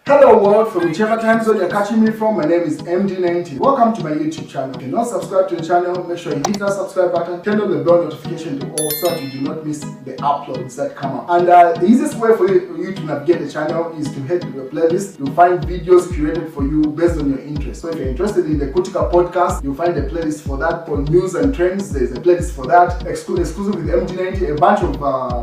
Hello world, from whichever time zone you're catching me from, my name is MD90. Welcome to my YouTube channel. If you're not subscribed to the channel, make sure you hit that subscribe button, turn on the bell notification to all so that you do not miss the uploads that come up. And the easiest way for you to navigate the channel is to head to the playlist. You'll find videos curated for you based on your interest. So if you're interested in the Kutika podcast, you'll find a playlist for that. For news and trends, there's a playlist for that. Exclusive with MD90, a bunch of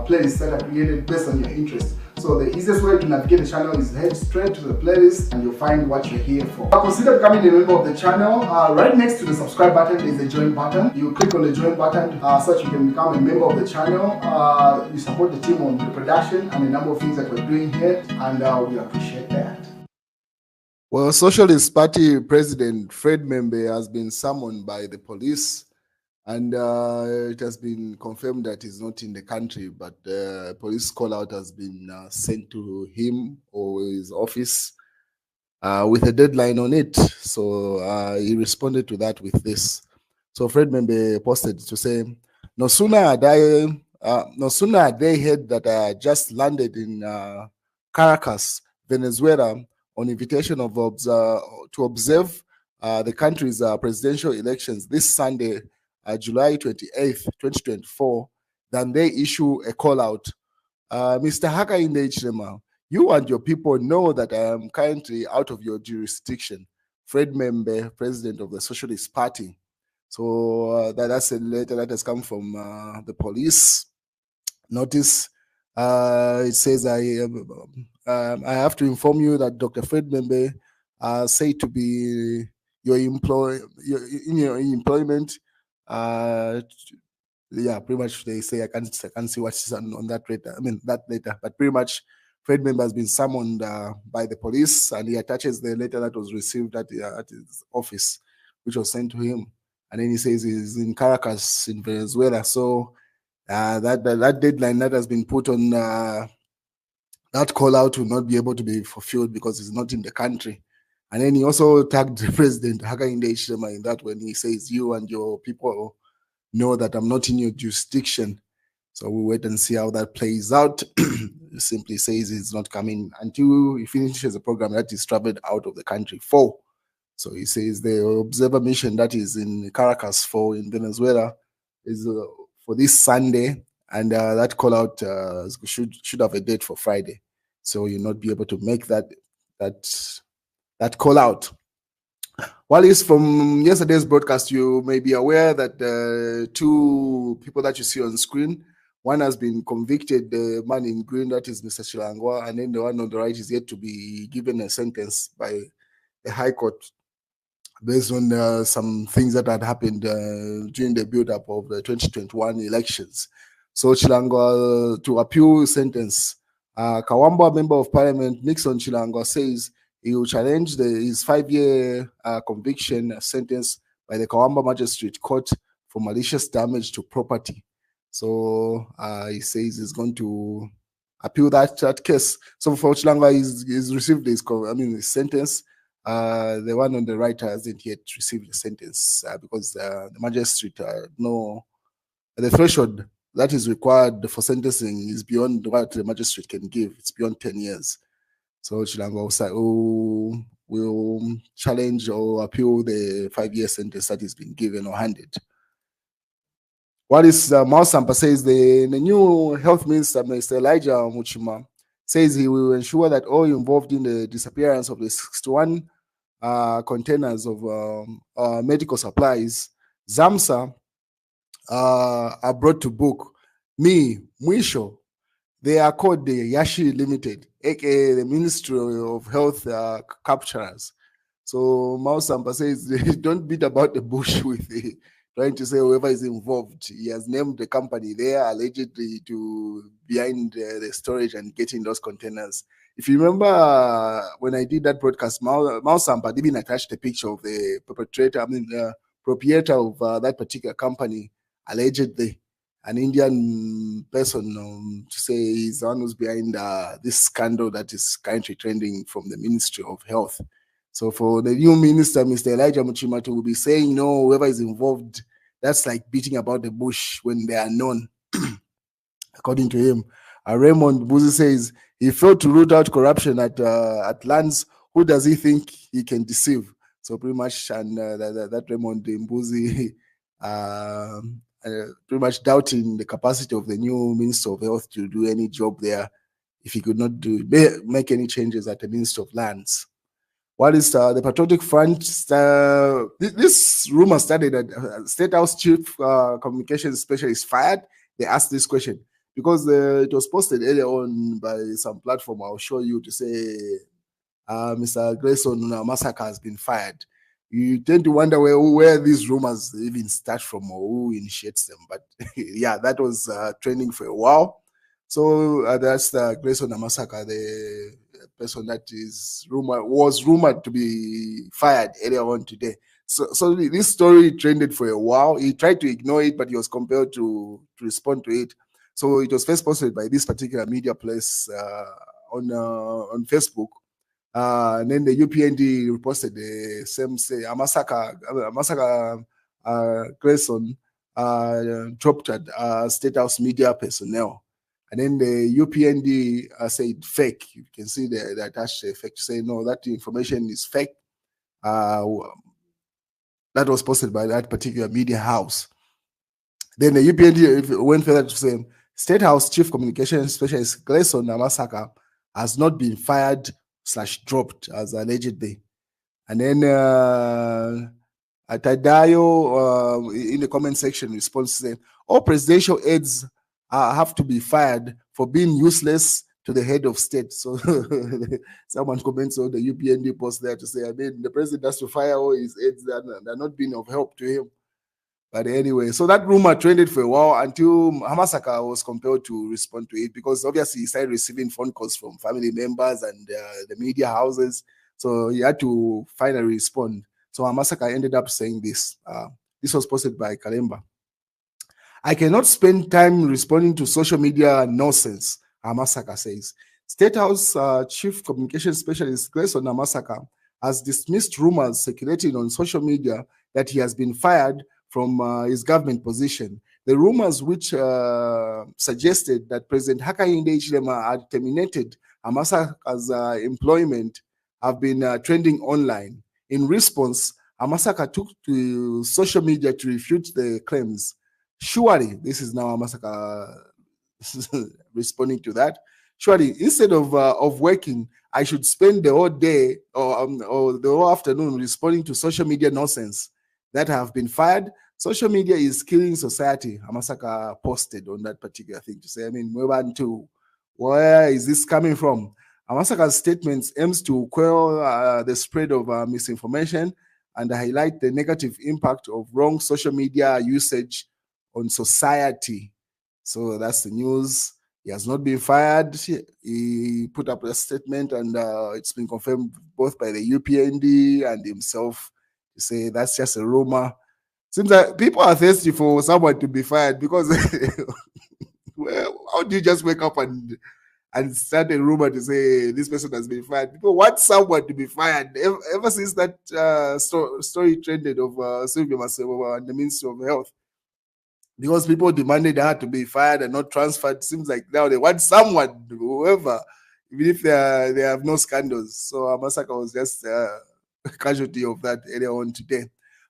playlists that are created based on your interest. So the easiest way to navigate the channel is head straight to the playlist and you'll find what you're here for. Consider becoming a member of the channel. Right next to the subscribe button is the join button. You click on the join button so that you can become a member of the channel. You support the team on the production and a number of things that we're doing here, and we appreciate that. Well, Socialist Party President Fred Membe has been summoned by the police. And it has been confirmed that he's not in the country, but a police call out has been sent to him or his office with a deadline on it. So he responded to that with this. So Fred Membe posted to say, no sooner had they heard that I just landed in Caracas, Venezuela, on invitation of to observe the country's presidential elections this Sunday, July 28th, 2024, then they issue a call out. Mr. Hakainde Hichilema, you and your people know that I am currently out of your jurisdiction. Fred Membe, president of the Socialist Party. So that's a letter that has come from the police. Notice it says, I have to inform you that Dr. Fred Membe said to be in your employment. Yeah, pretty much they say I can't see what's on that letter. I mean that letter, but pretty much Fred Membe has been summoned by the police, and he attaches the letter that was received at his office, which was sent to him, and then he says he's in Caracas in Venezuela. So that deadline that has been put on that call out will not be able to be fulfilled because he's not in the country. And then he also tagged the president, Hakainde Hichilema, in that when he says, you and your people know that I'm not in your jurisdiction. So we'll wait and see how that plays out. He simply says he's not coming until he finishes a program that is traveled out of the country for. So he says the observer mission that is in Caracas for in Venezuela is for this Sunday. And that call out should have a date for Friday. So you'll not be able to make that call out. While it's from yesterday's broadcast, you may be aware that two people that you see on screen, one has been convicted, the man in green, that is Mr. Chilangwa, and then the one on the right is yet to be given a sentence by the High Court based on some things that had happened during the build-up of the 2021 elections. So Chilangwa, to appeal sentence, Kawamba Member of Parliament Nixon Chilangwa says he will challenge his 5-year conviction sentence by the Kawamba Magistrate Court for malicious damage to property. So he says he's going to appeal that case. So for Chilangwa, he's received his sentence. The one on the right hasn't yet received the sentence because the magistrate the threshold that is required for sentencing is beyond what the magistrate can give. It's beyond 10 years. So Chilangwa will challenge or appeal the 5-year sentence that has been given or handed. What is Miles Sampa says the new health minister, Mr. Elijah Muchima, says he will ensure that all involved in the disappearance of the 61 containers of medical supplies, ZAMSA, are brought to book. Mwisho, they are called the Yashi Limited, aka the Ministry of Health capturers. So Mao Sampa says, don't beat about the bush with trying to say whoever is involved. He has named the company there allegedly to behind the storage and getting those containers. If you remember when I did that broadcast, Mao Sampa didn't attach the picture of the perpetrator, the proprietor of that particular company, allegedly an Indian person, to say he's the one who's behind this scandal that is currently trending from the Ministry of Health. So for the new minister, Mr. Elijah Muchima, to be saying, whoever is involved, that's like beating about the bush when they are known, according to him. Raymond Buzi says, He failed to root out corruption at lands. Who does he think he can deceive? So pretty much, and that Raymond Mbuzi pretty much doubting the capacity of the new Minister of Health to do any job there if he could not make any changes at the Minister of Lands. What is the Patriotic Front? This rumor started that State House Chief Communications Specialist fired. They asked this question because it was posted earlier on by some platform. I'll show you to say Mr. Grayson Namasaka has been fired. You tend to wonder where these rumors even start from or who initiates them. But yeah, that was trending for a while. So that's Grayson Namasaka, the person that was rumored to be fired earlier on today. So this story trended for a while. He tried to ignore it, but he was compelled to respond to it. So it was first posted by this particular media place on Facebook. And then the UPND reposted the same, say, Amasaka Grayson dropped at State House media personnel. And then the UPND said fake. You can see the attached fake to say, no, that information is fake. That was posted by that particular media house. Then the UPND went further to say, State House Chief Communications Specialist Grayson Namasaka has not been fired / dropped as allegedly. And then Tadayo in the comment section responds saying, all presidential aides have to be fired for being useless to the head of state. So someone comments on the UPND post there to say, I mean, the president has to fire all his aides. They're not being of help to him. But anyway, so that rumor trended for a while until Hamasaka was compelled to respond to it because obviously he started receiving phone calls from family members and the media houses. So he had to finally respond. So Hamasaka ended up saying this. This was posted by Kalemba. I cannot spend time responding to social media nonsense, Hamasaka says. State House Chief Communications Specialist Grayson Namasaka has dismissed rumors circulating on social media that he has been fired from his government position. The rumors which suggested that President Hakainde Hichilema had terminated Hamasaka's employment have been trending online. In response, Hamasaka took to social media to refute the claims. Surely, this is now Hamasaka responding to that. Surely, instead of working, I should spend the whole day or the whole afternoon responding to social media nonsense that have been fired. Social media is killing society, Hamasaka posted on that particular thing to say, I mean, where is this coming from? Hamasaka's statements aims to quell the spread of misinformation and highlight the negative impact of wrong social media usage on society. So that's the news. He has not been fired. He put up a statement and it's been confirmed both by the UPND and himself to say that's just a rumor. Seems like people are thirsty for someone to be fired because well, how do you just wake up and start a rumor to say this person has been fired? People want someone to be fired. Ever since that story trended of Sylvia Masebo and the Minister of Health, because people demanded her to be fired and not transferred. It seems like now they want someone, whoever, even if they have no scandals. So Hamasaka was just a casualty of that earlier on today.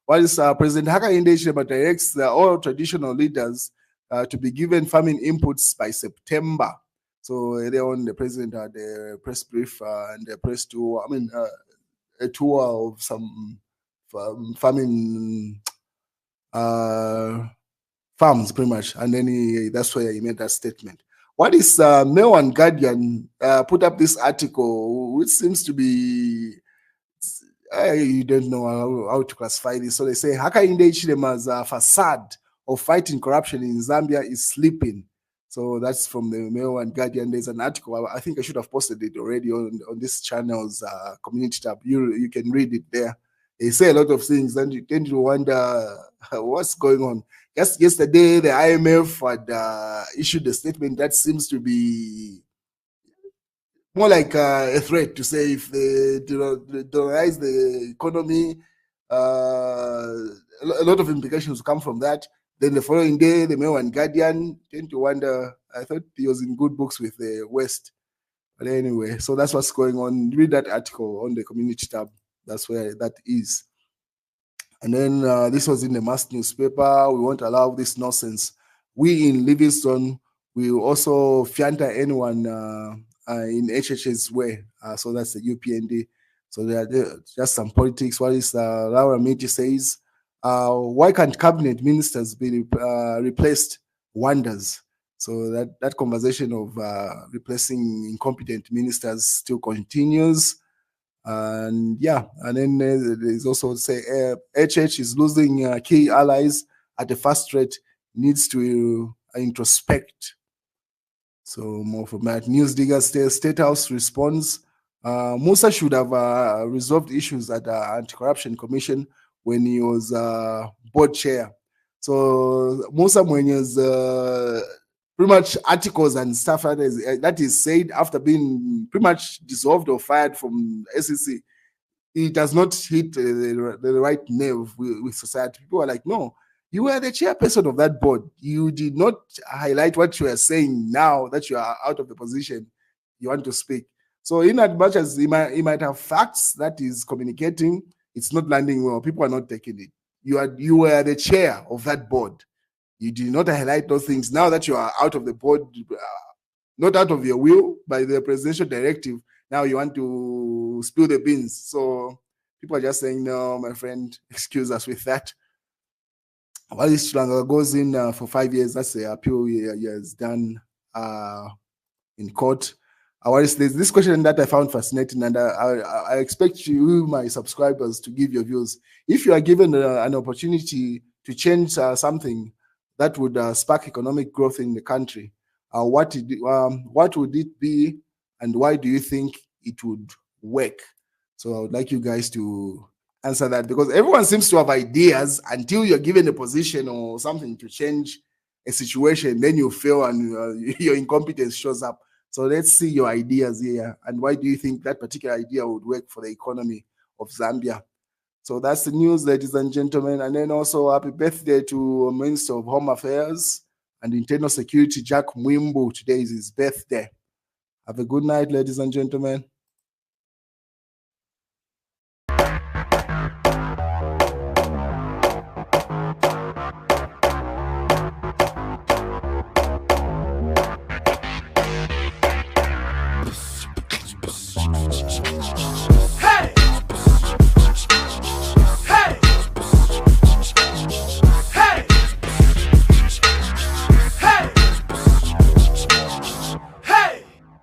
While President Hakainde Hichilema directs all traditional leaders to be given farming inputs by September. So earlier on, the president had a press brief and a press tour. I mean, a tour of some farming farms, pretty much, and then that's where he made that statement. What is Mail and Guardian put up this article, which seems to be you don't know how to classify this. So they say Hakainde Hichilema's facade of fighting corruption in Zambia is sleeping. So that's from the Mail and Guardian. There's an article. I think I should have posted it already on this channel's community tab. You can read it there. They say a lot of things, and you tend to wonder what's going on. Just yesterday, the IMF had issued a statement that seems to be more like a threat to say if they dollarize the economy, a lot of implications come from that. Then the following day, the Mail and Guardian tend to wonder. I thought he was in good books with the West. But anyway, so that's what's going on. Read that article on the community tab. That's where that is. And then this was in the mass newspaper. We won't allow this nonsense. We in Livingstone, we will also fianta anyone in HH's way. So that's the UPND. So there are just some politics. What is Laura Miti says, why can't cabinet ministers be replaced? Wonders. So that conversation of replacing incompetent ministers still continues. And yeah, and then there's also say HH is losing key allies at a fast rate, needs to introspect. So more from that. Newsdigger State House responds, Musa should have resolved issues at the Anti-Corruption Commission when he was board chair. So Musa Mwenye's pretty much articles and stuff that is said after being pretty much dissolved or fired from SEC, it does not hit the right nerve with society. People are like, no, you were the chairperson of that board. You did not highlight what you are saying now that you are out of the position you want to speak. So in as much as he might have facts that is communicating, it's not landing well. People are not taking it. You were the chair of that board. You did not highlight those things. Now that you are out of the board, not out of your will, by the presidential directive, now you want to spill the beans. So people are just saying, no, my friend, excuse us with that. While this Chilanga goes in for 5 years, that's the appeal he has done in court. There's this question that I found fascinating, and I expect you, my subscribers, to give your views. If you are given an opportunity to change something that would spark economic growth in the country, what would it be, and why do you think it would work? So I would like you guys to answer that, because everyone seems to have ideas until you're given a position or something to change a situation, then you fail and your incompetence shows up. So let's see your ideas here, and why do you think that particular idea would work for the economy of Zambia? So that's the news, ladies and gentlemen. And then also happy birthday to Minister of Home Affairs and Internal Security, Jack Mwimbu. Today is his birthday. Have a good night, ladies and gentlemen.